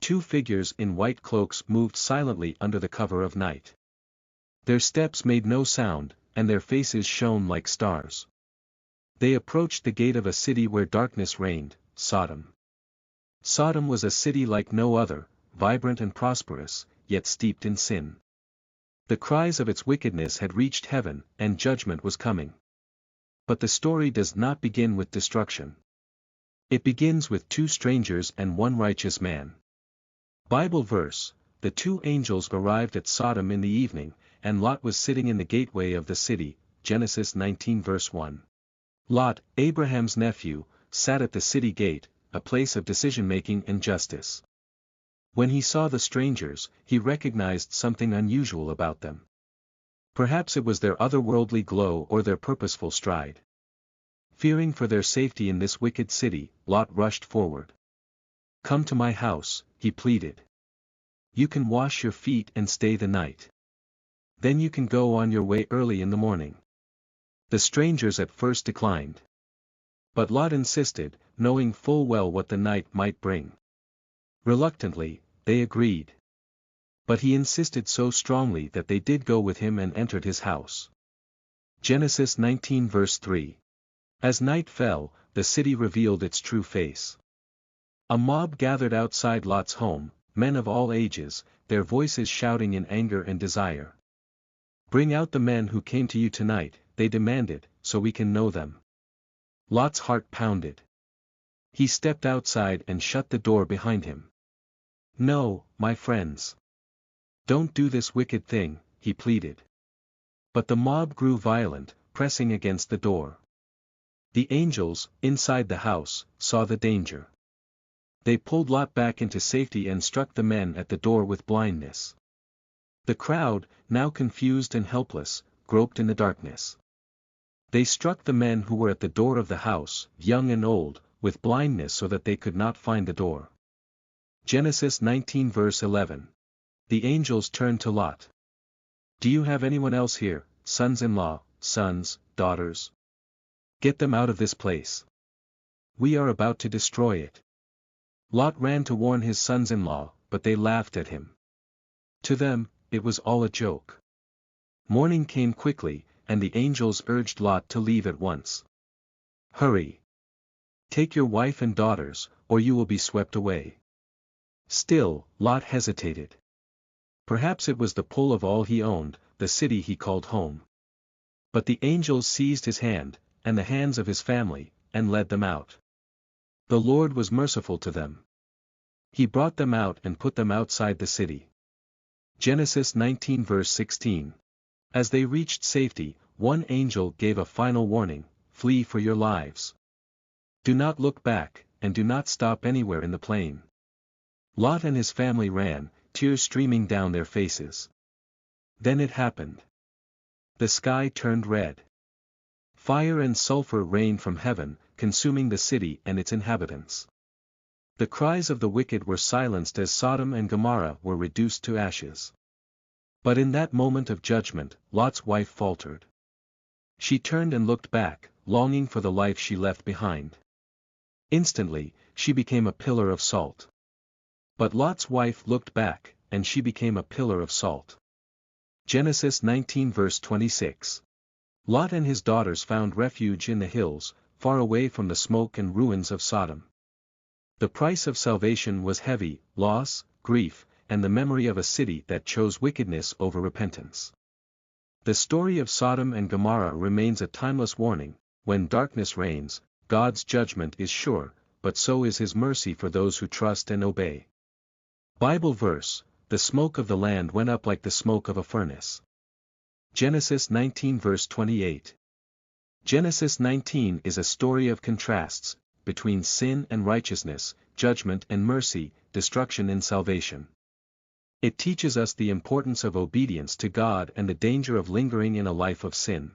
two figures in white cloaks moved silently under the cover of night. Their steps made no sound, and their faces shone like stars. They approached the gate of a city where darkness reigned, Sodom. Sodom was a city like no other, vibrant and prosperous, yet steeped in sin. The cries of its wickedness had reached heaven, and judgment was coming. But the story does not begin with destruction. It begins with two strangers and one righteous man. Bible verse: the two angels arrived at Sodom in the evening, and Lot was sitting in the gateway of the city, Genesis 19 verse 1. Lot, Abraham's nephew, sat at the city gate, a place of decision-making and justice. When he saw the strangers, he recognized something unusual about them. Perhaps it was their otherworldly glow or their purposeful stride. Fearing for their safety in this wicked city, Lot rushed forward. "Come to my house," he pleaded. "You can wash your feet and stay the night. Then you can go on your way early in the morning." The strangers at first declined. But Lot insisted, knowing full well what the night might bring. Reluctantly, they agreed. But he insisted so strongly that they did go with him and entered his house. Genesis 19 verse 3. As night fell, the city revealed its true face. A mob gathered outside Lot's home, men of all ages, their voices shouting in anger and desire. "Bring out the men who came to you tonight," they demanded, "so we can know them." Lot's heart pounded. He stepped outside and shut the door behind him. "No, my friends. Don't do this wicked thing," he pleaded. But the mob grew violent, pressing against the door. The angels, inside the house, saw the danger. They pulled Lot back into safety and struck the men at the door with blindness. The crowd, now confused and helpless, groped in the darkness. They struck the men who were at the door of the house, young and old, with blindness so that they could not find the door. Genesis 19 verse 11. The angels turned to Lot. "Do you have anyone else here, sons-in-law, sons, daughters? Get them out of this place. We are about to destroy it." Lot ran to warn his sons-in-law, but they laughed at him. To them, it was all a joke. Morning came quickly, and the angels urged Lot to leave at once. "Hurry. Take your wife and daughters, or you will be swept away." Still, Lot hesitated. Perhaps it was the pull of all he owned, the city he called home. But the angels seized his hand, and the hands of his family, and led them out. The Lord was merciful to them. He brought them out and put them outside the city. Genesis 19 verse 16. As they reached safety, one angel gave a final warning: "Flee for your lives. Do not look back, and do not stop anywhere in the plain." Lot and his family ran, tears streaming down their faces. Then it happened. The sky turned red. Fire and sulfur rained from heaven, consuming the city and its inhabitants. The cries of the wicked were silenced as Sodom and Gomorrah were reduced to ashes. But in that moment of judgment, Lot's wife faltered. She turned and looked back, longing for the life she left behind. Instantly, she became a pillar of salt. But Lot's wife looked back, and she became a pillar of salt. Genesis 19 verse 26. Lot and his daughters found refuge in the hills, far away from the smoke and ruins of Sodom. The price of salvation was heavy: loss, grief, and the memory of a city that chose wickedness over repentance. The story of Sodom and Gomorrah remains a timeless warning: when darkness reigns, God's judgment is sure, but so is His mercy for those who trust and obey. Bible verse: the smoke of the land went up like the smoke of a furnace. Genesis 19 verse 28. Genesis 19 is a story of contrasts, between sin and righteousness, judgment and mercy, destruction and salvation. It teaches us the importance of obedience to God and the danger of lingering in a life of sin.